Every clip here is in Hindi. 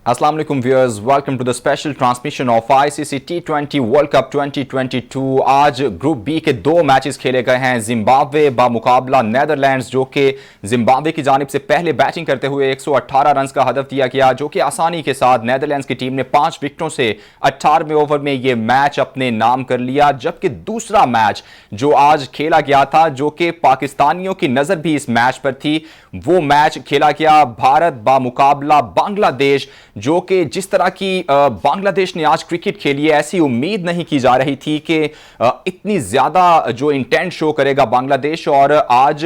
Assalamu alaikum viewers, welcome to the special transmission of ICC T20 World Cup 2022। आज ग्रुप बी के दो मैचेस खेले गए हैं। जिम्बाब्वे बा मुकाबला नेदरलैंड्स, जो कि जिम्बाब्वे की जानिब से पहले बैटिंग करते हुए 118 रन का हदफ दिया गया, जो कि आसानी के साथ नेदरलैंड्स की टीम ने 5 विकेटों से 18वें ओवर में ये मैच अपने नाम कर लिया। जबकि दूसरा मैच जो आज खेला गया था, जो कि पाकिस्तानियों की नजर भी इस मैच पर थी, वो मैच खेला गया भारत बा मुकाबला बांग्लादेश, जो कि जिस तरह की बांग्लादेश ने आज क्रिकेट खेली है, ऐसी उम्मीद नहीं की जा रही थी कि इतनी ज्यादा जो इंटेंट शो करेगा बांग्लादेश। और आज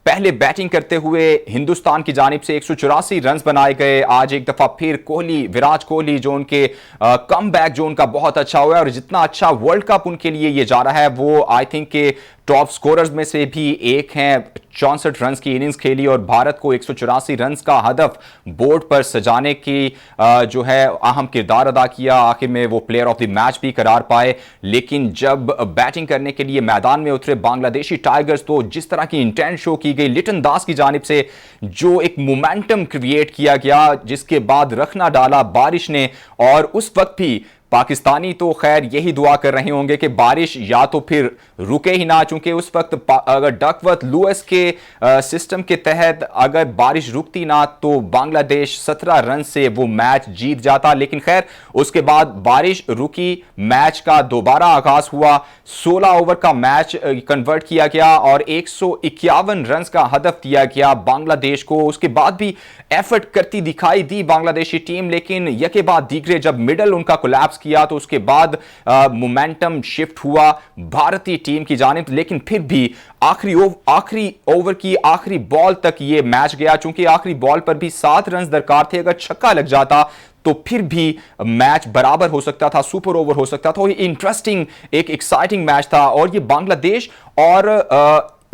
पहले बैटिंग करते हुए हिंदुस्तान की जानिब से 184 रन बनाए गए। आज एक दफा फिर कोहली, विराट कोहली, जो उनके कम बैक जो उनका बहुत अच्छा हुआ है, और जितना अच्छा वर्ल्ड कप उनके लिए ये जा रहा है, वो आई थिंक के टॉप स्कोरर्स में से भी एक हैं। 64 रन की इनिंग्स खेली और भारत को 184 रन का हदफ बोर्ड पर सजाने की जो है अहम किरदार अदा किया। आखिर में वो प्लेयर ऑफ द मैच भी करार पाए। लेकिन जब बैटिंग करने के लिए मैदान में उतरे बांग्लादेशी टाइगर्स, तो जिस तरह की इंटेंट शो की गई लिटन दास की जानिब से, जो एक मोमेंटम क्रिएट किया गया, जिसके बाद रखना डाला बारिश ने। और उस वक्त भी पाकिस्तानी तो खैर यही दुआ कर रहे होंगे कि बारिश या तो फिर रुके ही ना, चूंकि उस वक्त अगर डकवर्थ लुइस के सिस्टम के तहत अगर बारिश रुकती ना, तो बांग्लादेश 17 रन से वो मैच जीत जाता। लेकिन खैर उसके बाद बारिश रुकी, मैच का दोबारा आगाज हुआ, 16 ओवर का मैच कन्वर्ट किया गया और 151 रन का हदफ दिया गया बांग्लादेश को। उसके बाद भी एफर्ट करती दिखाई दी बांग्लादेशी टीम, लेकिन यके बाद दीगरे जब मिडल उनका कोलैप्स किया, तो उसके बाद मोमेंटम शिफ्ट हुआ भारतीय टीम की जानिब। लेकिन फिर भी आखिरी ओवर की आखिरी बॉल तक ये मैच गया, चूंकि आखिरी बॉल पर भी 7 रन दरकार थे। अगर छक्का लग जाता तो फिर भी मैच बराबर हो सकता था, सुपर ओवर हो सकता था। ये इंटरेस्टिंग, एक एक्साइटिंग मैच था। और ये बांग्लादेश और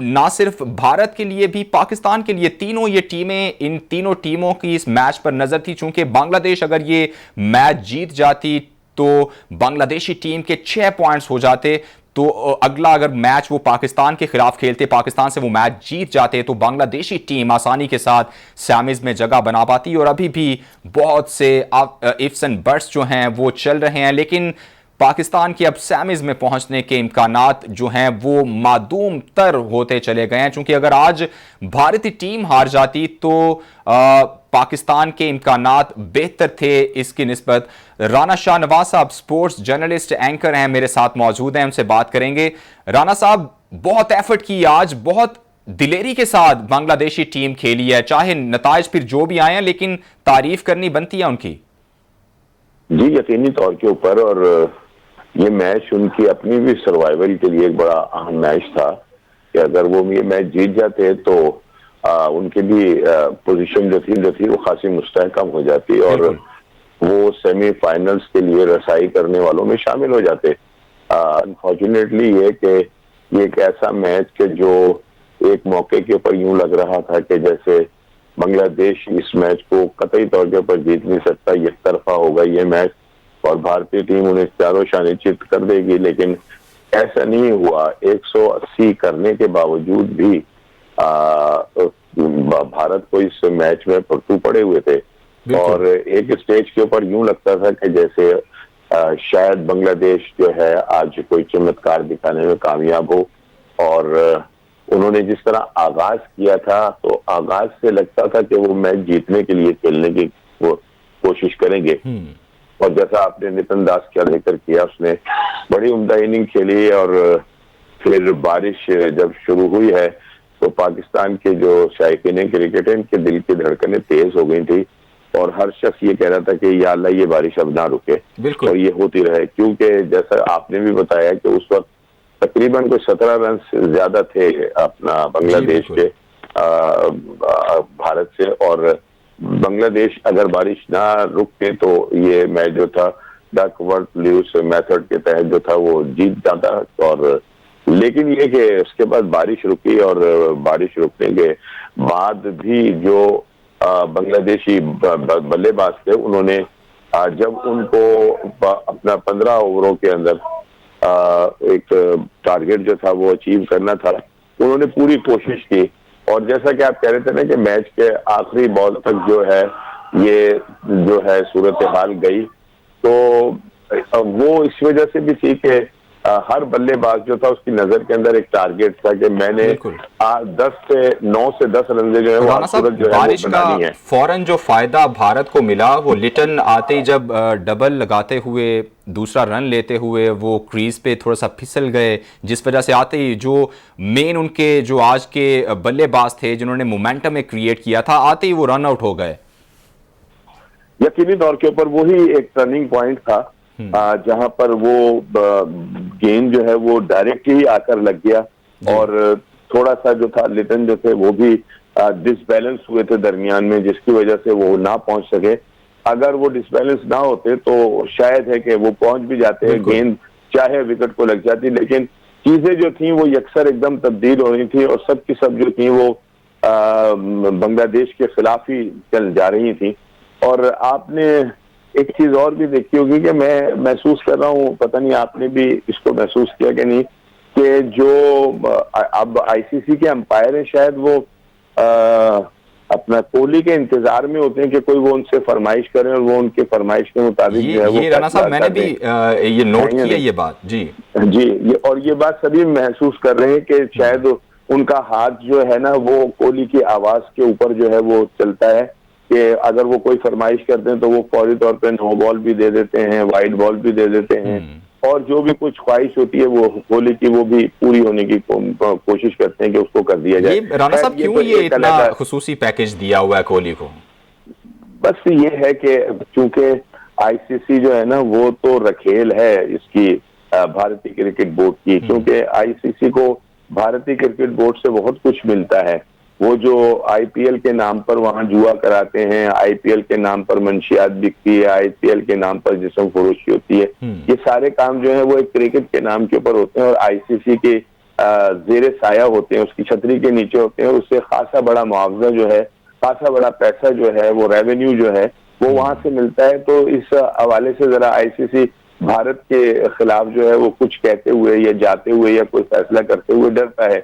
ना सिर्फ भारत के लिए भी, पाकिस्तान के लिए, तीनों ये टीमें, इन तीनों टीमों की इस मैच पर नजर थी। चूंकि बांग्लादेश अगर ये मैच जीत जाती तो बांग्लादेशी टीम के 6 पॉइंट्स हो जाते। तो अगला अगर मैच वो पाकिस्तान के खिलाफ खेलते, पाकिस्तान से वो मैच जीत जाते, तो बांग्लादेशी टीम आसानी के साथ सेमीज में जगह बना पाती। और अभी भी बहुत से इफ्स एंड बट्स जो हैं वो चल रहे हैं, लेकिन पाकिस्तान के अब सेमीज में पहुंचने के इम्कानात जो हैं वो मादूम तर होते चले गए हैं। चूंकि अगर आज भारतीय टीम हार जाती तो पाकिस्तान के इम्कानात बेहतर थे इसकी निस्बत। राना शाह नवाज साहब स्पोर्ट्स जर्नलिस्ट एंकर हैं, मेरे साथ मौजूद हैं, उनसे बात करेंगे। राना साहब, बहुत एफर्ट की आज, बहुत दिलेरी के साथ बांग्लादेशी टीम खेली है, चाहे नताइज फिर जो भी आए हैं, लेकिन तारीफ करनी बनती है उनकी। जी, यकीनी तौर के ऊपर। और ये मैच उनकी अपनी भी सर्वाइवल के लिए एक बड़ा अहम मैच था कि अगर वो ये मैच जीत जाते तो उनकी भी पोजीशन जो थी वो खासी मुस्तहकम हो जाती और वो सेमीफाइनल्स के लिए रसाई करने वालों में शामिल हो जाते। अनफॉर्चुनेटली ये कि ये एक ऐसा मैच के जो एक मौके के ऊपर यूं लग रहा था कि जैसे बांग्लादेश इस मैच को कतई तौर के ऊपर जीत नहीं सकता, एक तरफा होगा ये मैच और भारतीय टीम उन्हें चारों शाने चित कर देगी। लेकिन ऐसा नहीं हुआ। 180 करने के बावजूद भी भारत को इस मैच में पट्टू पड़े हुए थे और एक स्टेज के ऊपर यूं लगता था कि जैसे शायद बांग्लादेश जो है आज कोई चमत्कार दिखाने में कामयाब हो। और उन्होंने जिस तरह आगाज किया था, तो आगाज से लगता था कि वो मैच जीतने के लिए खेलने की वो कोशिश करेंगे। और जैसा आपने लिटन दास का जिक्र किया, उसने बड़ी उम्दा इनिंग खेली और फिर बारिश जब शुरू हुई है तो पाकिस्तान के जो शायकीन क्रिकेट हैं, इनके दिल की धड़कनें तेज हो गई थी और हर शख्स ये कह रहा था कि या अल्लाह ये बारिश अब ना रुके और ये होती रहे। क्योंकि जैसा आपने भी बताया कि उस वक्त तकरीबन कोई 17 रन ज्यादा थे अपना बांग्लादेश के भारत से। और बांग्लादेश अगर बारिश ना रुकते तो ये मैच जो था डकवर्थ लुइस मेथड के तहत जो था वो जीत जाता। और लेकिन ये कि उसके बाद बारिश रुकी और बारिश रुकने के बाद भी जो बांग्लादेशी बल्लेबाज थे, उन्होंने जब उनको अपना 15 ओवरों के अंदर एक टारगेट जो था वो अचीव करना था, उन्होंने पूरी कोशिश की। और जैसा कि आप कह रहे थे ना कि मैच के आखिरी बॉल तक जो है ये जो है सूरत हाल गई। तो वो इस वजह से भी थी कि हर बल्लेबाज जो था उसकी नजर के अंदर एक टारगेट था कि मैंने बिल्कुल। 9 से 10 रन जो है तो वो आज राणा साहब, सूरत जो है वो बारिश का बनानी है। फौरन जो फायदा भारत को मिला वो लिटन आते ही जब डबल लगाते हुए दूसरा रन लेते हुए वो क्रीज पे थोड़ा सा फिसल गए, जिस वजह से आते ही जो मेन उनके जो आज के बल्लेबाज थे जिन्होंने मोमेंटम में क्रिएट किया था, आते ही वो रन आउट हो गए। यकीनी तौर के ऊपर वही एक टर्निंग पॉइंट था जहां पर वो गेंद जो है वो डायरेक्ट ही आकर लग गया और थोड़ा सा जो था लिटन जो थे वो भी डिसबैलेंस हुए थे दरमियान में, जिसकी वजह से वो ना पहुंच सके। अगर वो डिसबैलेंस ना होते तो शायद है कि वो पहुंच भी जाते हैं, गेंद चाहे विकेट को लग जाती, लेकिन चीजें जो थी वो यकसर एकदम तब्दील हो रही थी और सब की सब जो थी वो बांग्लादेश के खिलाफ ही चल जा रही थी। और आपने एक चीज और भी देखी होगी कि मैं महसूस कर रहा हूँ, पता नहीं आपने भी इसको महसूस किया कि नहीं, कि जो अब आईसीसी के अंपायर हैं शायद वो अपना कोहली के इंतजार में होते हैं कि कोई वो उनसे फरमाइश करें और वो उनके फरमाइश के मुताबिक जो है वो ये राणा साहब मैंने भी ये नोट है किया ये बात जी। और ये बात सभी महसूस कर रहे हैं कि शायद उनका हाथ जो है ना वो कोहली की आवाज के ऊपर जो है वो चलता है कि अगर वो कोई फरमाइश करते हैं तो वो फौरी तौर पे नो बॉल भी दे देते हैं, वाइड बॉल भी दे देते हैं और जो भी कुछ ख्वाहिश होती है वो कोहली की वो भी पूरी होने की कोशिश करते हैं कि उसको कर दिया जाए। ये राणा साहब क्यों ये इतना खुसूसी पैकेज दिया हुआ है कोहली को? बस ये है कि चूंकि आईसीसी जो है ना वो तो रखेल है इसकी भारतीय क्रिकेट बोर्ड की, क्योंकि आईसीसी को भारतीय क्रिकेट बोर्ड से बहुत कुछ मिलता है। वो जो आईपीएल के नाम पर वहां जुआ कराते हैं, आईपीएल के नाम पर मंशियात बिकती है, आईपीएल के नाम पर जिस्म फरोशी होती है, ये सारे काम जो है वो एक क्रिकेट के नाम के ऊपर होते हैं और आईसीसी के जेरे साया होते हैं, उसकी छतरी के नीचे होते हैं और उससे खासा बड़ा मुआवजा जो है, खासा बड़ा पैसा जो है, वो रेवेन्यू जो है वो वहां से मिलता है। तो इस हवाले से जरा आईसीसी भारत के खिलाफ जो है वो कुछ कहते हुए या जाते हुए या कोई फैसला करते हुए डरता है।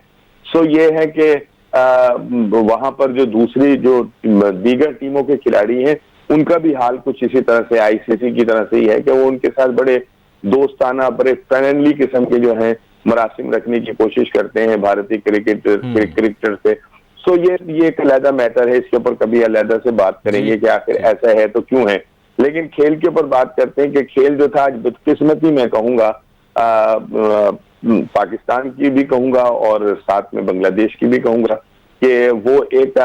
सो ये है कि वहां पर जो दूसरी जो दीगर टीमों के खिलाड़ी हैं उनका भी हाल कुछ इसी तरह से आईसीसी की तरह से ही है कि वो उनके साथ बड़े दोस्ताना, बड़े फ्रेंडली किस्म के जो है मरासिम रखने की कोशिश करते हैं भारतीय क्रिकेटर से। सो ये एक अलहदा मैटर है, इसके ऊपर कभी अलहदा से बात करेंगे कि आखिर ऐसा है तो क्यों है। लेकिन खेल के ऊपर बात करते हैं कि खेल जो था आज बदकिस्मती मैं कहूंगा पाकिस्तान की भी कहूंगा और साथ में बांग्लादेश की भी कहूंगा कि वो एक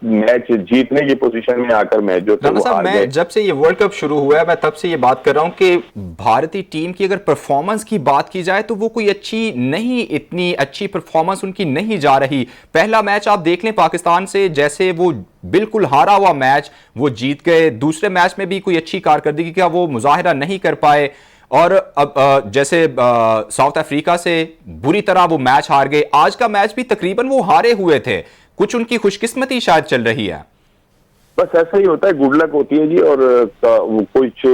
मैच जीतने की पोजीशन में आकर मैच जो था वो हार गए। मैं जब से ये वर्ल्ड कप शुरू हुआ है मैं तब से ये बात कर रहा हूं कि भारतीय टीम की अगर परफॉर्मेंस की बात की जाए तो वो कोई अच्छी नहीं, इतनी अच्छी परफॉर्मेंस उनकी नहीं जा रही। पहला मैच आप देख लें पाकिस्तान से, जैसे वो बिल्कुल हारा हुआ मैच वो जीत गए, दूसरे मैच में भी कोई अच्छी कारकर्दगी का वो मुजाहिरा नहीं कर पाए और अब जैसे साउथ अफ्रीका से बुरी तरह वो मैच हार गए। आज का मैच भी तकरीबन वो हारे हुए थे, कुछ उनकी खुशकिस्मती शायद चल रही है। बस ऐसा ही होता है, गुड लक होती है जी। और कुछ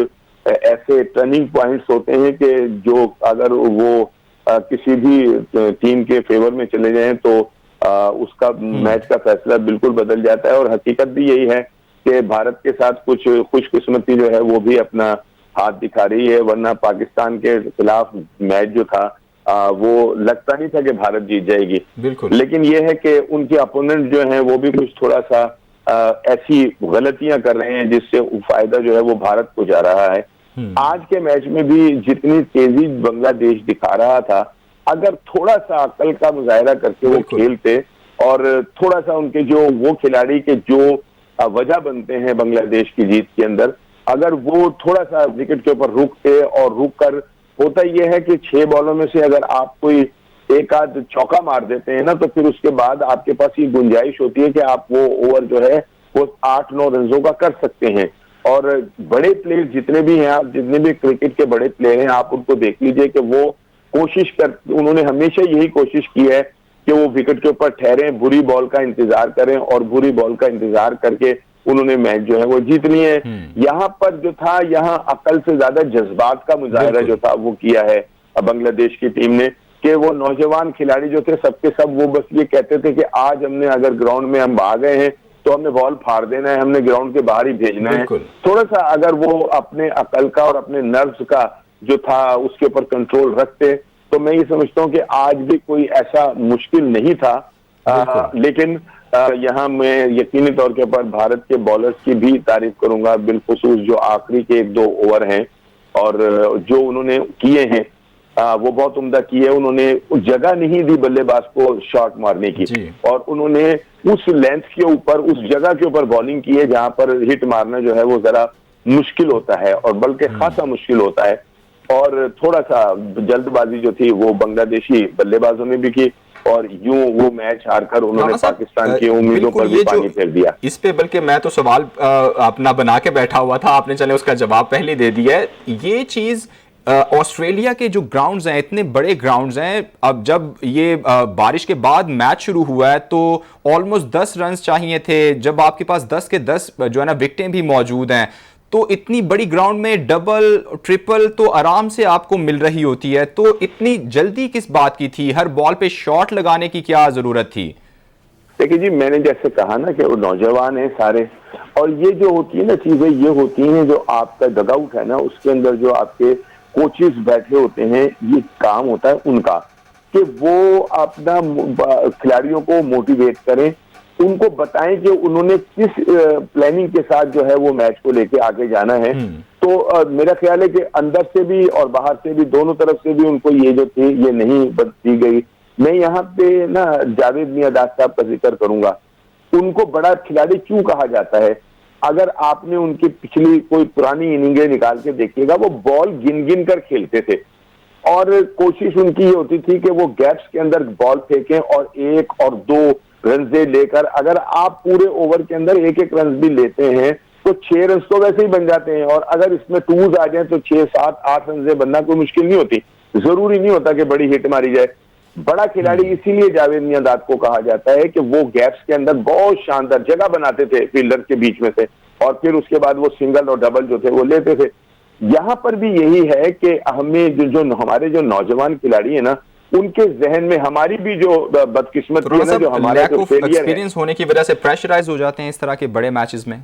ऐसे टर्निंग पॉइंट्स होते हैं कि जो अगर वो किसी भी टीम के फेवर में चले जाएं तो उसका मैच का फैसला बिल्कुल बदल जाता है। और हकीकत भी यही है कि भारत के साथ कुछ खुशकिस्मती जो है वो भी अपना हाथ दिखा रही है, वरना पाकिस्तान के खिलाफ मैच जो था वो लगता नहीं था कि भारत जीत जाएगी। लेकिन ये है कि उनके अपोनेंट जो हैं वो भी कुछ थोड़ा सा ऐसी गलतियां कर रहे हैं जिससे फायदा जो है वो भारत को जा रहा है। आज के मैच में भी जितनी तेजी बांग्लादेश दिखा रहा था, अगर थोड़ा सा अकल का मुजाहिरा करके वो खेलते और थोड़ा सा उनके जो वो खिलाड़ी के जो वजह बनते हैं बांग्लादेश की जीत के अंदर, अगर वो थोड़ा सा विकेट के ऊपर रुकते और रुक कर, होता यह है कि 6 बॉलों में से अगर आप कोई एक आध चौका मार देते हैं ना तो फिर उसके बाद आपके पास ये गुंजाइश होती है कि आप वो ओवर जो है वो 8-9 रनों का कर सकते हैं। और बड़े प्लेयर जितने भी हैं, आप जितने भी क्रिकेट के बड़े प्लेयर हैं आप उनको देख लीजिए कि वो उन्होंने हमेशा यही कोशिश की है कि वो विकेट के ऊपर ठहरे, बुरी बॉल का इंतजार करें और बुरी बॉल का इंतजार करके उन्होंने मैच जो है वो जीतनी है। यहाँ पर जो था, यहाँ अकल से ज्यादा जज्बात का मुजाहिरा जो था वो किया है बांग्लादेश की टीम ने, कि वो नौजवान खिलाड़ी जो थे सबके सब वो बस ये कहते थे कि आज हमने अगर ग्राउंड में हम आ गए हैं तो हमने बॉल फाड़ देना है, हमने ग्राउंड के बाहर ही भेजना है। थोड़ा सा अगर वो अपने अकल का और अपने नर्व्स का जो था उसके ऊपर कंट्रोल रखते तो मैं ये समझता हूँ कि आज भी कोई ऐसा मुश्किल नहीं था। लेकिन यहाँ मैं यकीनी तौर के ऊपर भारत के बॉलर्स की भी तारीफ करूंगा, बिलखुसूस जो आखिरी के 1-2 ओवर हैं और जो उन्होंने किए हैं वो बहुत उम्दा किए। उन्होंने जगह नहीं दी बल्लेबाज को शॉट मारने की और उन्होंने उस लेंथ के ऊपर, उस जगह के ऊपर बॉलिंग की है जहां पर हिट मारना जो है वो जरा मुश्किल होता है और बल्कि खासा मुश्किल होता है। और थोड़ा सा जल्दबाजी जो थी वो बांग्लादेशी बल्लेबाजों ने भी की और यूं वो मैच हारकर उन्होंने पाकिस्तान की उम्मीदों पर भी पानी फेर दिया। इस पे बल्कि मैं तो सवाल अपना बना के बैठा हुआ था, आपने चले उसका जवाब पहले दे दिया है। ये चीज ऑस्ट्रेलिया के जो ग्राउंड्स हैं, इतने बड़े ग्राउंड्स हैं, अब जब ये बारिश के बाद मैच शुरू हुआ है तो ऑलमोस्ट 10 रन चाहिए थे, जब आपके पास 10 के 10 जो है ना विकेटें भी मौजूद हैं, तो इतनी बड़ी ग्राउंड में डबल ट्रिपल तो आराम से आपको मिल रही होती है। तो इतनी जल्दी किस बात की थी? हर बॉल पे शॉट लगाने की क्या जरूरत थी? देखिए जी, मैंने जैसे कहा ना कि वो नौजवान है सारे, और ये जो होती है ना चीजें, ये होती हैं जो आपका डगआउट है ना उसके अंदर जो आपके कोचेस बैठे होते हैं, ये काम होता है उनका कि वो अपना खिलाड़ियों को मोटिवेट करें, उनको बताएं कि उन्होंने किस प्लानिंग के साथ जो है वो मैच को लेके आगे जाना है। तो मेरा ख्याल है कि अंदर से भी और बाहर से भी, दोनों तरफ से भी उनको ये जो थी ये नहीं बदती गई। मैं यहाँ पे ना जावेद मियांदाद साहब का जिक्र करूंगा। उनको बड़ा खिलाड़ी क्यों कहा जाता है? अगर आपने उनकी पिछली कोई पुरानी इनिंगें निकाल के देखिएगा, वो बॉल गिन गिन कर खेलते थे और कोशिश उनकी ये होती थी कि वो गैप्स के अंदर बॉल फेंकें और 1 और 2 रन लेकर, अगर आप पूरे ओवर के अंदर 1-1 रन भी लेते हैं तो 6 रन तो वैसे ही बन जाते हैं। और अगर इसमें टूज आ जाए तो 6, 7, 8 रन बनना कोई मुश्किल नहीं होती। जरूरी नहीं होता कि बड़ी हिट मारी जाए। बड़ा खिलाड़ी इसीलिए जावेद मियांदाद को कहा जाता है कि वो गैप्स के अंदर बहुत शानदार जगह बनाते थे फील्डर के बीच में से, और फिर उसके बाद वो सिंगल और डबल जो थे वो लेते थे। यहाँ पर भी यही है कि हमें जो हमारे जो नौजवान खिलाड़ी है ना, उनके जहन में हमारी भी जो बदकिस्मती है ना, जो हमारे जो एक्सपीरियंस होने की वजह से प्रेशराइज हो जाते हैं इस तरह के बड़े मैचेस में।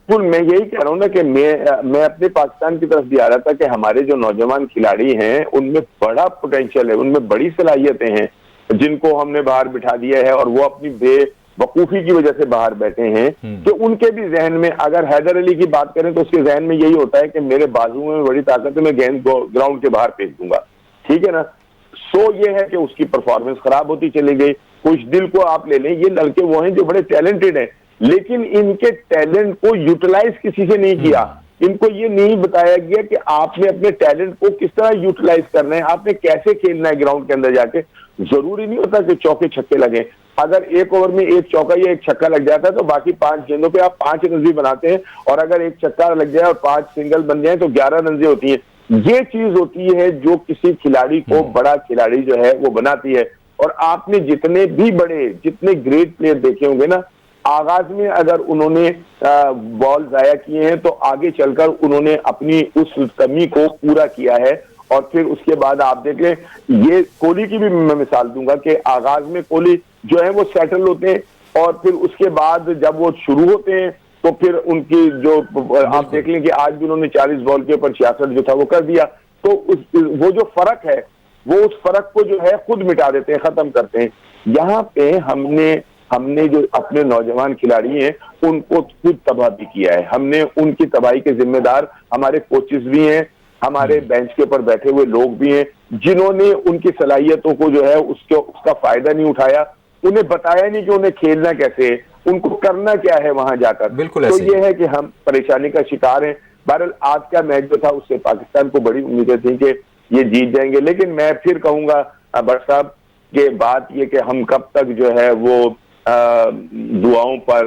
मैं यही कह रहा हूँ ना कि मैं अपने पाकिस्तान की तरफ भी आ रहा था कि हमारे जो नौजवान खिलाड़ी हैं उनमें बड़ा पोटेंशियल है, उनमें बड़ी सलाहियतें हैं, जिनको हमने बाहर बिठा दिया है और वो अपनी बेवकूफी की वजह से बाहर बैठे हैं। तो उनके भी जहन में, अगर हैदर अली की बात करें तो उसके जहन में यही होता है कि मेरे बाजू में बड़ी ताकत है, मैं गेंद ग्राउंड के बाहर फेंक दूंगा, ठीक है ना। सो ये है कि उसकी परफॉर्मेंस खराब होती चली गई। कुछ दिल को आप ले लें, ये लड़के वो हैं जो बड़े टैलेंटेड हैं, लेकिन इनके टैलेंट को यूटिलाइज किसी से नहीं किया। इनको ये नहीं बताया गया कि आपने अपने टैलेंट को किस तरह यूटिलाइज करना है, आपने कैसे खेलना है ग्राउंड के अंदर जाके। जरूरी नहीं होता कि चौके छक्के लगे। अगर 1 ओवर में 1 चौका या 1 छक्का लग जाता है तो बाकी 5 गेंदों पे आप 5 रन भी बनाते हैं, और अगर 1 छक्का लग जाए और 5 सिंगल बन जाए तो 11 रन होती है। ये चीज होती है जो किसी खिलाड़ी को बड़ा खिलाड़ी जो है वो बनाती है। और आपने जितने भी बड़े, जितने ग्रेट प्लेयर देखे होंगे ना, आगाज में अगर उन्होंने बॉल जाया किए हैं तो आगे चलकर उन्होंने अपनी उस कमी को पूरा किया है। और फिर उसके बाद आप देख लें, ये कोहली की भी मैं मिसाल दूंगा कि आगाज में कोहली जो है वो सेटल होते हैं, और फिर उसके बाद जब वो शुरू होते हैं तो फिर उनकी जो आप देख लें कि आज भी उन्होंने 40 बॉल के ऊपर 66 जो था वो कर दिया। तो वो जो फर्क है वो उस फर्क को जो है खुद मिटा देते हैं, खत्म करते हैं। यहाँ पे हमने जो अपने नौजवान खिलाड़ी हैं उनको खुद तबाह भी किया है। हमने उनकी तबाही के जिम्मेदार हमारे कोचेस भी हैं, हमारे बेंच के ऊपर बैठे हुए लोग भी हैं, जिन्होंने उनकी सलाहियतों को जो है उसका फायदा नहीं उठाया, उन्हें बताया नहीं कि उन्हें खेलना कैसे है, उनको करना क्या है वहां जाकर। बिल्कुल तो ये है कि हम परेशानी का शिकार हैं। बहरहाल आज का मैच जो था उससे पाकिस्तान को बड़ी उम्मीदें थी कि ये जीत जाएंगे, लेकिन मैं फिर कहूंगा भट्ट साहब के बात ये कि हम कब तक जो है वो दुआओं पर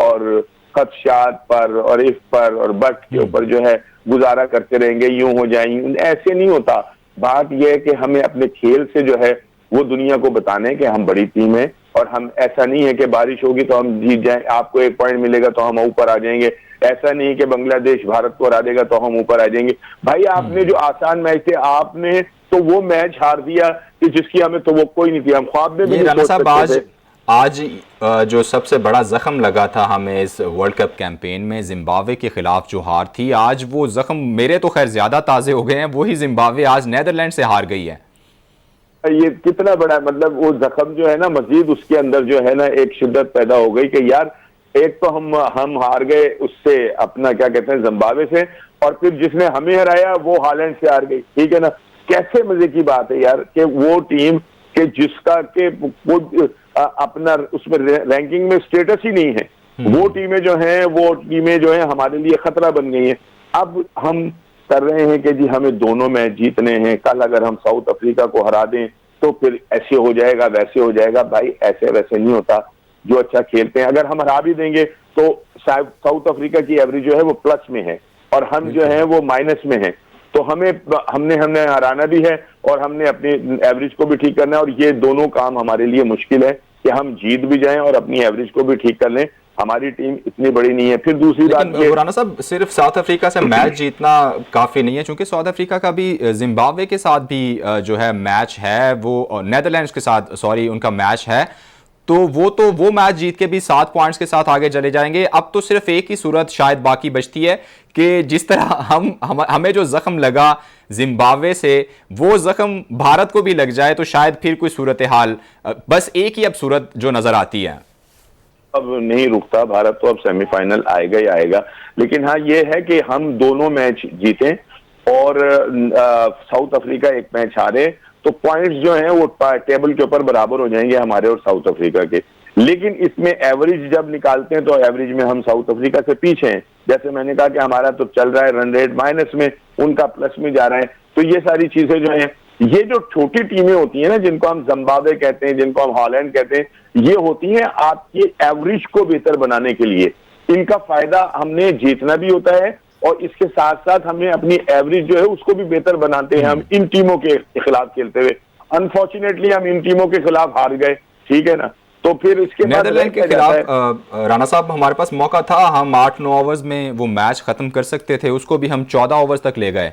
और खदशात पर और इफ पर और बट के ऊपर जो है गुजारा करते रहेंगे, यूं हो जाएंगे, ऐसे नहीं होता। बात यह है कि हमें अपने खेल से जो है वो दुनिया को बताना है कि हम बड़ी टीम है, और हम ऐसा नहीं है कि बारिश होगी तो हम जीत जाएं, आपको 1 पॉइंट मिलेगा तो हम ऊपर आ जाएंगे। ऐसा नहीं है कि बांग्लादेश भारत को हरा देगा तो हम ऊपर आ जाएंगे। भाई आपने जो आसान मैच थे आपने तो वो मैच हार दिया कि जिसकी हमें तो वो कोई नहीं थी, हम ख्वाब में भी नहीं सोच सकते थे। आज जो सबसे बड़ा जख्म लगा था हमें इस वर्ल्ड कप कैंपेन में जिम्बाब्वे के खिलाफ जो हार थी, आज वो जख्म मेरे तो खैर ज्यादा ताज़े हो गए हैं। वही जिम्बाब्वे आज नीदरलैंड से हार गई है। ये कितना बड़ा, मतलब वो जख्म जो है ना, मजीद उसके अंदर जो है ना एक शिद्दत पैदा हो गई कि यार एक तो हम हार गए उससे, अपना क्या कहते हैं, जिम्बाब्वे से, और फिर जिसने हमें हराया वो हालैंड से हार गई। ठीक है ना, कैसे मजे की बात है यार कि वो टीम के जिसका के वो अपना उसमें रैंकिंग में स्टेटस ही नहीं है, वो टीमें जो हैं हमारे लिए खतरा बन गई हैं। अब हम कर रहे हैं कि जी हमें दोनों मैच जीतने हैं, कल अगर हम साउथ अफ्रीका को हरा दें तो फिर ऐसे हो जाएगा वैसे हो जाएगा। भाई ऐसे वैसे नहीं होता, जो अच्छा खेलते हैं अगर हम हरा भी देंगे तो साउथ अफ्रीका की एवरेज जो है वो प्लस में है और हम जो है वो माइनस में है। तो हमने हराना भी है और हमने अपनी एवरेज को भी ठीक करना है, और ये दोनों काम हमारे लिए मुश्किल है कि हम जीत भी जाएं और अपनी एवरेज को भी ठीक कर लें। हमारी टीम इतनी बड़ी नहीं है। फिर दूसरी बात, राना साहब, सिर्फ साउथ अफ्रीका से मैच जीतना काफी नहीं है, क्योंकि साउथ अफ्रीका का भी जिम्बाब्वे के साथ भी जो है मैच है, वो नेदरलैंड्स के साथ, सॉरी, उनका मैच है। तो वो मैच जीत के भी 7 पॉइंट्स के साथ आगे चले जाएंगे। अब तो सिर्फ एक ही सूरत शायद बाकी बचती है कि जिस तरह हमें जो जख्म लगा जिम्बाब्वे से, वो जख्म भारत को भी लग जाए तो शायद फिर कोई सूरत हाल, बस एक ही अब सूरत जो नजर आती है। अब नहीं रुकता भारत, तो अब सेमीफाइनल आएगा ही आएगा। लेकिन हाँ ये है कि हम दोनों मैच जीतें और साउथ अफ्रीका एक मैच हारे तो पॉइंट्स जो हैं वो टेबल के ऊपर बराबर हो जाएंगे हमारे और साउथ अफ्रीका के। लेकिन इसमें एवरेज जब निकालते हैं तो एवरेज में हम साउथ अफ्रीका से पीछे हैं। जैसे मैंने कहा कि हमारा तो चल रहा है रन रेट माइनस में, उनका प्लस में जा रहा है। तो ये सारी चीजें जो हैं, ये जो छोटी टीमें होती हैं ना, जिनको हम जिम्बाब्वे कहते हैं, जिनको हम हॉलैंड कहते हैं, ये होती हैं आपकी एवरेज को बेहतर बनाने के लिए। इनका फायदा हमने जीतना भी होता है और इसके साथ साथ हमें अपनी एवरेज जो है उसको भी बेहतर बनाते हैं हम इन टीमों के खिलाफ खेलते हुए। अनफॉर्चुनेटली हम इन टीमों के खिलाफ हार गए। ठीक है ना, तो फिर इसके बाद नेदरलैंड के खिलाफ राणा साहब हमारे पास मौका था, हम 8-9 ओवर्स में वो मैच खत्म कर सकते थे, उसको भी हम 14 ओवर्स तक ले गए।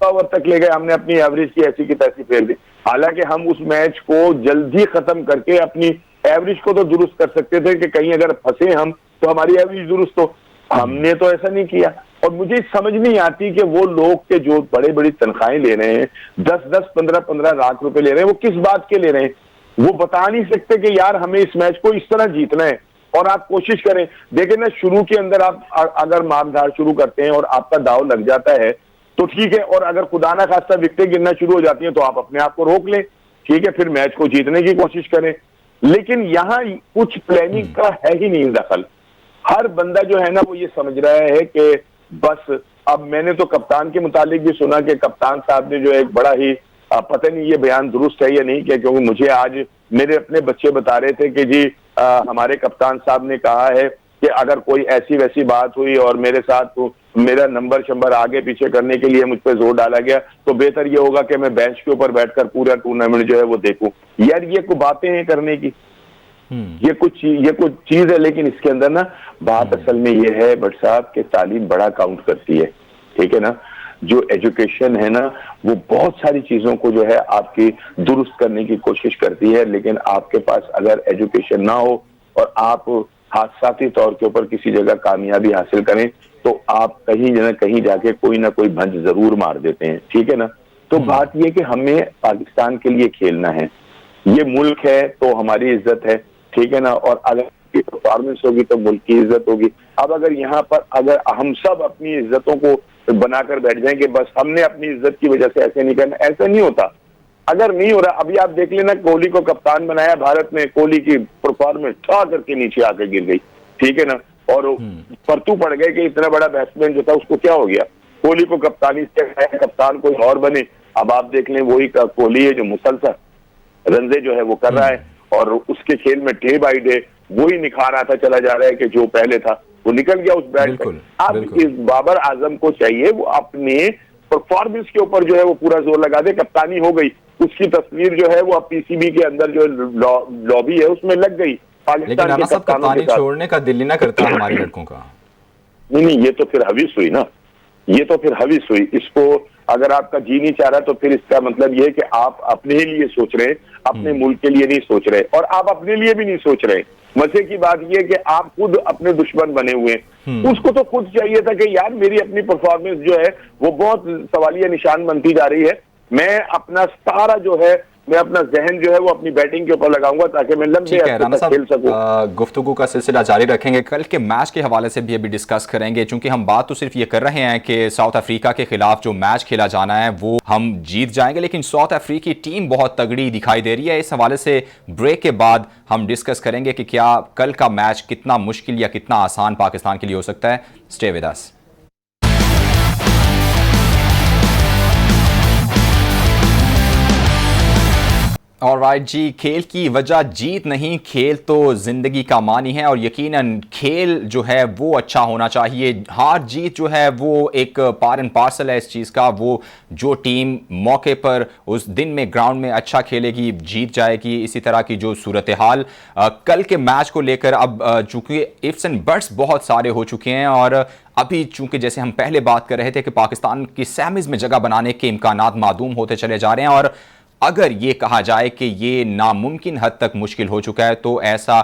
ओवर तक ले गए, हमने अपनी एवरेज की ऐसी की तैसी फेर दी। हालांकि हम उस मैच को जल्दी खत्म करके अपनी एवरेज को तो दुरुस्त कर सकते थे कि कहीं अगर फंसे हम तो हमारी एवरेज दुरुस्त हो। हमने तो ऐसा नहीं किया। और मुझे समझ नहीं आती कि वो लोग के जो बड़े बड़ी तनख्वाहें ले रहे हैं, 10-10, 15-15 लाख रुपए ले रहे हैं, वो किस बात के ले रहे हैं? वो बता नहीं सकते कि यार हमें इस मैच को इस तरह जीतना है। और आप कोशिश करें, देखें ना, शुरू के अंदर आप अगर मारधाड़ शुरू करते हैं और आपका दाव लग जाता है तो ठीक है, और अगर खुदा ना खास्ता विकेटें गिरना शुरू हो जाती हैं तो आप अपने आप को रोक लें। ठीक है, फिर मैच को जीतने की कोशिश करें। लेकिन यहां कुछ प्लानिंग का है ही नहीं दखल। हर बंदा जो है ना वो ये समझ रहा है कि बस, अब मैंने तो कप्तान के मुतालिक भी सुना कि कप्तान साहब ने जो एक बड़ा ही पता नहीं ये बयान दुरुस्त है या नहीं, क्योंकि मुझे आज मेरे अपने बच्चे बता रहे थे कि जी हमारे कप्तान साहब ने कहा है कि अगर कोई ऐसी वैसी बात हुई और मेरे साथ मेरा नंबर शंबर आगे पीछे करने के लिए मुझ पर जोर डाला गया तो बेहतर ये होगा कि मैं बेंच के ऊपर बैठकर पूरा टूर्नामेंट जो है वो देखूं। यार ये कुछ बातें हैं करने की, ये कुछ चीज है। लेकिन इसके अंदर ना बात असल में ये है भट्ट साहब कि तालीम बड़ा काउंट करती है। ठीक है ना, जो एजुकेशन है ना वो बहुत सारी चीजों को जो है आपकी दुरुस्त करने की कोशिश करती है। लेकिन आपके पास अगर एजुकेशन ना हो और आप हादसाती तौर के ऊपर किसी जगह कामयाबी हासिल करें तो आप कहीं ना कहीं जाके कोई ना कोई भंज जरूर मार देते हैं। ठीक है ना, तो बात यह कि हमें पाकिस्तान के लिए खेलना है, ये मुल्क है तो हमारी इज्जत है। ठीक है ना, और अगर परफॉर्मेंस होगी तो मुल्क की इज्जत होगी। अब अगर यहाँ पर अगर हम सब अपनी इज्जतों को बनाकर बैठ जाएं कि बस हमने अपनी इज्जत की वजह से ऐसे नहीं करना, ऐसा नहीं होता। अगर नहीं हो रहा, अभी आप देख लेना, कोहली को कप्तान बनाया भारत में, कोहली की परफॉर्मेंस ठा करके नीचे आकर गिर गई। ठीक है ना, और परतू पड़ गए कि इतना बड़ा बैट्समैन जो था उसको क्या हो गया, कोहली को कप्तानी से कप्तान कोई और बने। अब आप देख लें वही कोहली है जो मुसलसल रंजे जो है वो कर रहा है और उसके खेल में डे बाई डे वही निखार आता चला जा रहा है कि जो पहले था वो निकल गया उस बैट पे। अब इस बाबर आजम को चाहिए वो अपने परफॉर्मेंस के ऊपर जो है वो पूरा जोर लगा दे। कप्तानी हो गई, उसकी तस्वीर जो है वो अब पीसीबी के अंदर जो लॉबी है उसमें लग गई। लेकिन राणा साहब कप्तानी छोड़ने का दिल ना करता हमारे लड़कों का। नहीं, ये तो फिर हवीस हुई ना, ये तो फिर हवीस हुई। इसको अगर आपका जी नहीं चाह रहा तो फिर इसका मतलब ये है कि आप अपने लिए सोच रहे हैं, अपने मुल्क के लिए नहीं सोच रहे, और आप अपने लिए भी नहीं सोच रहे। मजे की बात यह है कि आप खुद अपने दुश्मन बने हुए हैं। उसको तो खुद चाहिए था कि यार मेरी अपनी परफॉर्मेंस जो है वो बहुत सवालिया निशान बनती जा रही है, मैं अपना सारा जो है, मैं अपना जहन जो है वो अपनी बैटिंग के ऊपर लगाऊंगा ताकि मैं लंबे अरसे तक खेल सकूं। गुफ्तगू का सिलसिला जारी रखेंगे, कल के मैच के हवाले से भी अभी डिस्कस करेंगे, क्योंकि हम बात तो सिर्फ ये कर रहे हैं कि साउथ अफ्रीका के खिलाफ जो मैच खेला जाना है वो हम जीत जाएंगे, लेकिन साउथ अफ्रीकी टीम बहुत तगड़ी दिखाई दे रही है। इस हवाले से ब्रेक के बाद हम डिस्कस करेंगे कि क्या कल का मैच कितना मुश्किल या कितना आसान पाकिस्तान के लिए हो सकता है। Stay with us. ऑलराइट जी, खेल की वजह जीत नहीं, खेल तो ज़िंदगी का मानी है और यकीनन खेल जो है वो अच्छा होना चाहिए। हार जीत जो है वो एक पार एंड पार्सल है इस चीज़ का। वो जो टीम मौके पर उस दिन में ग्राउंड में अच्छा खेलेगी जीत जाएगी। इसी तरह की जो सूरत हाल कल के मैच को लेकर, अब चूंकि इफ्स एंड बट्स बहुत सारे हो चुके हैं और अभी चूंकि जैसे हम पहले बात कर रहे थे कि पाकिस्तान की सेमीज में जगह बनाने के इम्कानात मादूम होते चले जा रहे हैं, और अगर ये कहा जाए कि ये नामुमकिन हद तक मुश्किल हो चुका है तो ऐसा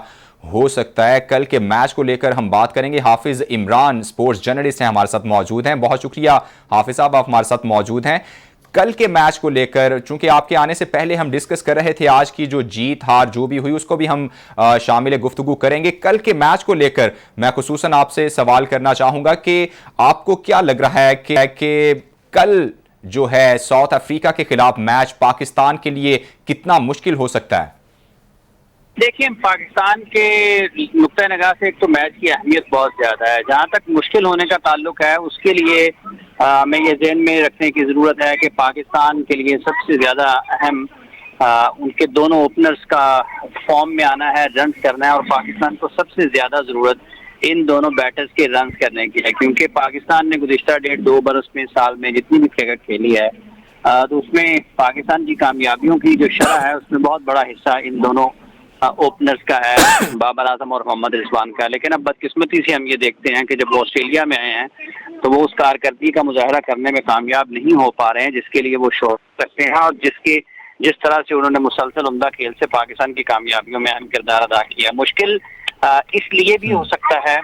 हो सकता है। कल के मैच को लेकर हम बात करेंगे। हाफिज इमरान स्पोर्ट्स जर्नलिस्ट हैं, हमारे साथ मौजूद हैं। बहुत शुक्रिया हाफिज साहब, आप हमारे साथ मौजूद हैं। कल के मैच को लेकर चूंकि आपके आने से पहले हम डिस्कस कर रहे थे, आज की जो जीत हार जो भी हुई उसको भी हम शामिल गुफ्तगू करेंगे। कल के मैच को लेकर मैं खुसूसन आपसे सवाल करना चाहूंगा कि आपको क्या लग रहा है कि कल जो है साउथ अफ्रीका के खिलाफ मैच पाकिस्तान के लिए कितना मुश्किल हो सकता है? देखिए, पाकिस्तान के नुक्ता नगाह से एक तो मैच की अहमियत बहुत ज्यादा है। जहां तक मुश्किल होने का ताल्लुक है उसके लिए हमें ये ज़हन में रखने की जरूरत है कि पाकिस्तान के लिए सबसे ज्यादा अहम उनके दोनों ओपनर्स का फॉर्म में आना है, रन करना है, और पाकिस्तान को सबसे ज्यादा जरूरत इन दोनों बैटर्स के रन करने की है, क्योंकि पाकिस्तान ने गुज़िश्ता 1.5-2 बरस में, साल में जितनी भी क्रिकेट खेली है तो उसमें पाकिस्तान की कामयाबियों की जो शरह है उसमें बहुत बड़ा हिस्सा इन दोनों ओपनर्स का है, बाबर आजम और मोहम्मद रिजवान का। लेकिन अब बदकिस्मती से हम ये देखते हैं कि जब वो ऑस्ट्रेलिया में आए हैं तो वो उस कारकर्दगी का मुजाहरा करने में कामयाब नहीं हो पा रहे हैं जिसके लिए वो शोर सकते हैं, और जिस तरह से उन्होंने मुसलसल उम्दा खेल से पाकिस्तान की कामयाबियों में अहम किरदार अदा किया। मुश्किल इसलिए भी हो सकता है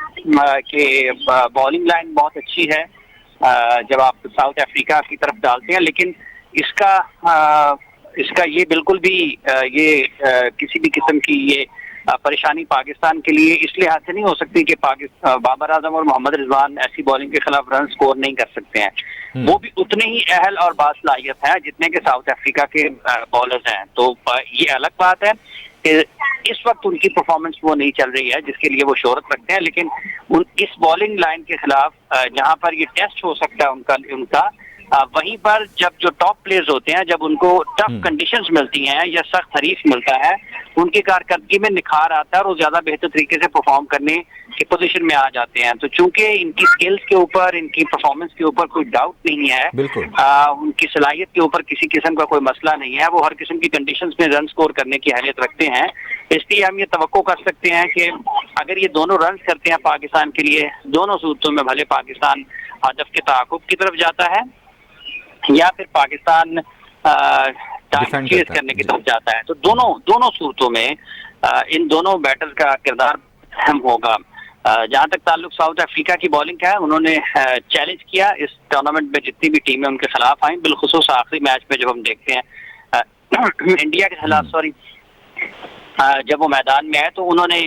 कि बॉलिंग लाइन बहुत अच्छी है जब आप साउथ अफ्रीका की तरफ डालते हैं, लेकिन इसका ये बिल्कुल भी किसी भी किस्म की ये परेशानी पाकिस्तान के लिए इस लिहाज से नहीं हो सकती कि बाबर आजम और मोहम्मद रिजवान ऐसी बॉलिंग के खिलाफ रन स्कोर नहीं कर सकते हैं। वो भी उतने ही अहल और बासलाहियत है जितने के साउथ अफ्रीका के बॉलर्स हैं। तो ये अलग बात है कि इस वक्त उनकी परफॉर्मेंस वो नहीं चल रही है जिसके लिए वो शोहरत रखते हैं, लेकिन इस बॉलिंग लाइन के खिलाफ जहां पर ये टेस्ट हो सकता है उनका वहीं पर जब जो टॉप प्लेयर्स होते हैं, जब उनको टफ कंडीशंस मिलती हैं या सख्त हरीफ मिलता है, उनकी कारकर्दगी में निखार आता है और वो ज्यादा बेहतर तरीके से परफॉर्म करने की पोजीशन में आ जाते हैं। तो चूंकि इनकी स्किल्स के ऊपर, इनकी परफॉर्मेंस के ऊपर कोई डाउट नहीं है, उनकी सलाहियत के ऊपर किसी किस्म का कोई मसला नहीं है, वो हर किस्म की कंडीशंस में रन स्कोर करने की अहलियत रखते हैं। इसलिए हम ये तवक्को कर सकते हैं कि अगर ये दोनों रन करते हैं पाकिस्तान के लिए, दोनों सूरतों में भले पाकिस्तान हदफ के तआक़ुब की तरफ जाता है या फिर पाकिस्तान चेस करने की तरफ जाता है, तो दोनों सूरतों में इन दोनों बैटर्स का किरदार अहम होगा। जहां तक ताल्लुक साउथ अफ्रीका की बॉलिंग का है, उन्होंने चैलेंज किया इस टूर्नामेंट में जितनी भी टीमें उनके खिलाफ आई, बिलखुसूस आखिरी मैच में जब हम देखते हैं इंडिया के खिलाफ जब वो मैदान में आए तो उन्होंने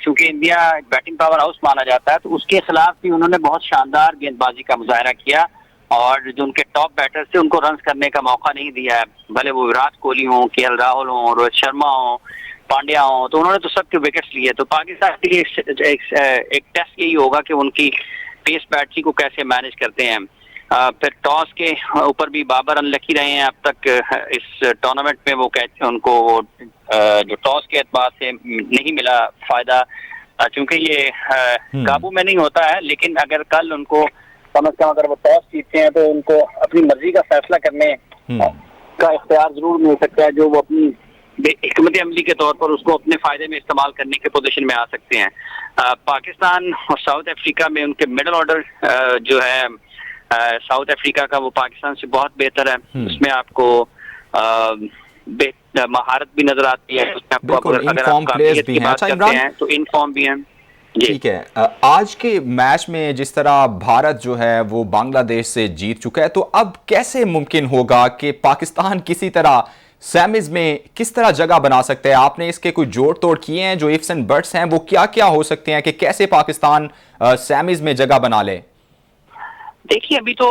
चूंकि इंडिया बैटिंग पावर हाउस माना जाता है तो उसके खिलाफ भी उन्होंने बहुत शानदार गेंदबाजी का मुजाहरा किया और जो उनके टॉप बैटर्स थे उनको रन करने का मौका नहीं दिया है, भले वो विराट कोहली हो, केएल राहुल हो, रोहित शर्मा हो, पांड्या हो, तो उन्होंने तो सबके विकेट्स लिए। तो पाकिस्तान के लिए एक टेस्ट यही होगा कि उनकी पेस बैटरी को कैसे मैनेज करते हैं। फिर टॉस के ऊपर भी बाबर अनलकी रहे हैं अब तक इस टूर्नामेंट में, वो कहते हैं उनको जो टॉस के एतबार से नहीं मिला फायदा, चूंकि ये काबू में नहीं होता है, लेकिन अगर कल उनको कम से कम अगर वो टॉस जीतते हैं तो उनको अपनी मर्जी का फैसला करने का इख्तियार जरूर मिल सकता है, जो वो अपनी हिकमत अमली के तौर पर उसको अपने फायदे में इस्तेमाल करने के पोजीशन में आ सकते हैं। पाकिस्तान और साउथ अफ्रीका में उनके मिडल ऑर्डर जो है साउथ अफ्रीका का वो पाकिस्तान से बहुत बेहतर है, उसमें आपको महारत भी नजर आती है, उसमें आपको अगर आप काबिलियत की बात करते हैं तो इन फॉर्म भी हैं। ठीक है, आज के मैच में जिस तरह भारत जो है वो बांग्लादेश से जीत चुका है, तो अब कैसे मुमकिन होगा कि पाकिस्तान किसी तरह सेमीज में किस तरह जगह बना सकते हैं? आपने इसके कोई जोड़ तोड़ किए हैं? जो इफ्स एंड बट्स हैं वो क्या क्या हो सकते हैं कि कैसे पाकिस्तान सेमीज में जगह बना ले? देखिए, अभी तो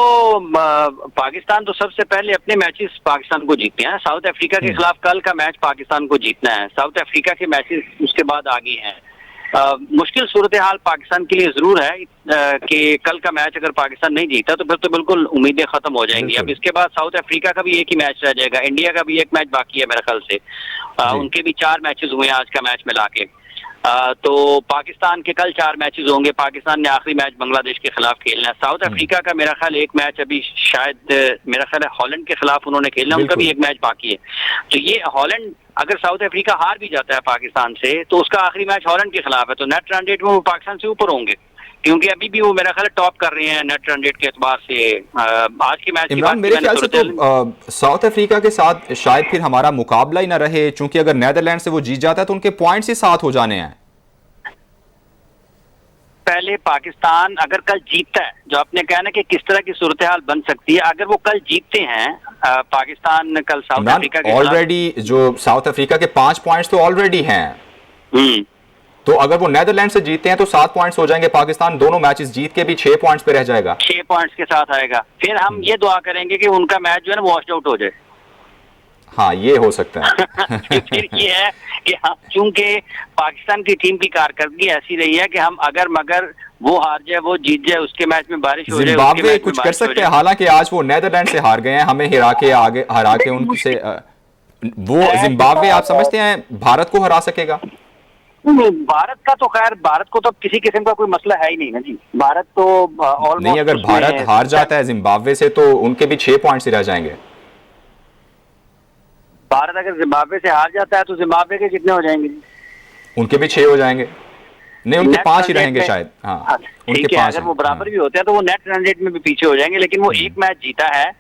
पाकिस्तान तो सबसे पहले अपने मैचेस पाकिस्तान को जीतते हैं। साउथ अफ्रीका के खिलाफ कल का मैच पाकिस्तान को जीतना है, साउथ अफ्रीका के मैचेस उसके बाद आगे हैं। मुश्किल सूरत हाल पाकिस्तान के लिए जरूर है कि कल का मैच अगर पाकिस्तान नहीं जीता तो फिर तो बिल्कुल उम्मीदें खत्म हो जाएंगी। अब इसके बाद साउथ अफ्रीका का भी एक ही मैच रह जाएगा, इंडिया का भी एक मैच बाकी है मेरे ख्याल से, उनके भी 4 मैचेस हुए हैं आज का मैच मिला के। तो पाकिस्तान के कल 4 मैचेस होंगे। पाकिस्तान ने आखिरी मैच बांग्लादेश के खिलाफ खेलना है। साउथ अफ्रीका का मेरा ख्याल एक मैच अभी शायद मेरा ख्याल है हॉलैंड के खिलाफ उन्होंने खेलना, उनका भी एक मैच बाकी है। तो ये हॉलैंड अगर साउथ अफ्रीका हार भी जाता है पाकिस्तान से तो उसका आखिरी मैच हॉलैंड के खिलाफ है, तो नेट रन रेट में वो पाकिस्तान से ऊपर होंगे, क्योंकि अभी भी वो मेरा ख्याल टॉप कर रहे हैं नेट रन रेट के एतबार से। आज के मैच इमरान, मेरे ख्याल से तो साउथ अफ्रीका के साथ शायद फिर हमारा मुकाबला ही ना रहे, चूंकि अगर नीदरलैंड से वो जीत जाता है तो उनके पॉइंट्स ही 7 हो जाने हैं। पहले पाकिस्तान अगर कल जीतता है, जो आपने कहा ना कि किस तरह की सूरत हाल बन सकती है, अगर वो कल जीतते हैं पाकिस्तान कल साउथ अफ्रीका के ऑलरेडी जो साउथ अफ्रीका के 5 पॉइंट्स तो ऑलरेडी हैं, तो अगर वो नीदरलैंड से जीतते हैं तो 7 पॉइंट्स हो जाएंगे। पाकिस्तान दोनों मैचेस जीत के भी 6 पॉइंट्स पे रह जाएगा, 6 पॉइंट्स के साथ आएगा। फिर हम ये दुआ करेंगे कि उनका मैच जो है ना वॉश आउट हो जाए। हाँ, ये हो सकता है। फिर ये है कि चूंकि पाकिस्तान की टीम की कारकर्दगी ऐसी रही है कि हम अगर मगर वो हार जाए वो जीत जाए, उसके मैच में बारिश हो जाए, जिम्बाब्वे कुछ कर सकते हैं। हालांकि आज वो नीदरलैंड से हार गए हैं, हमें हरा के उनसे वो जिम्बाब्वे आप समझते हैं भारत को हरा सकेगा? भारत का तो खैर, भारत को तो किसी किस्म का कोई मसला है ही नहीं ना जी। भारत तो ऑलमोस्ट नहीं, अगर भारत हार जाता है जिम्बाब्वे से तो उनके भी 6 पॉइंट्स ही रह जाएंगे। भारत अगर जिम्बाब्वे से हार जाता है तो जिम्बाब्वे के कितने हो जाएंगे? उनके भी 6 हो जाएंगे। नहीं, उनके 5 ही रहेंगे शायद। हाँ, उनके 5 अगर वो बराबर भी होते हैं तो वो नेट रन रेट में भी पीछे हो जाएंगे। लेकिन वो एक मैच जीता है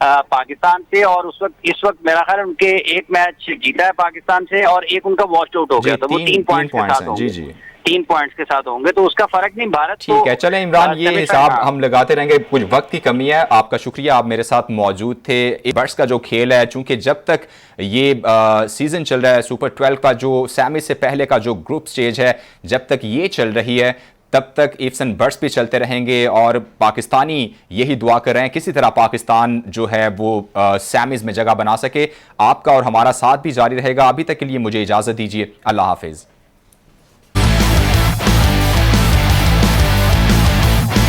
पाकिस्तान से, और इस वक्त मेरा ख्याल उनके एक मैच जीता है पाकिस्तान से और एक उनका वॉश आउट हो गया, तो वो 3 पॉइंट्स के साथ होंगे। जी 3 पॉइंट्स के साथ होंगे, तो उसका फर्क नहीं। भारत ठीक है, चलें इमरान, ये हिसाब हम लगाते रहेंगे, कुछ वक्त की कमी है। आपका शुक्रिया, आप मेरे साथ मौजूद थे। बर्ड्स का जो खेल है, चूंकि जब तक ये सीजन चल रहा है, सुपर 12 का जो सेमी से पहले का जो ग्रुप स्टेज है, जब तक ये चल रही है तब तक इफ्स एंड बट्स भी चलते रहेंगे और पाकिस्तानी यही दुआ कर रहे हैं किसी तरह पाकिस्तान जो है वो सेमीज में जगह बना सके। आपका और हमारा साथ भी जारी रहेगा। अभी तक के लिए मुझे इजाज़त दीजिए, अल्लाह हाफिज़।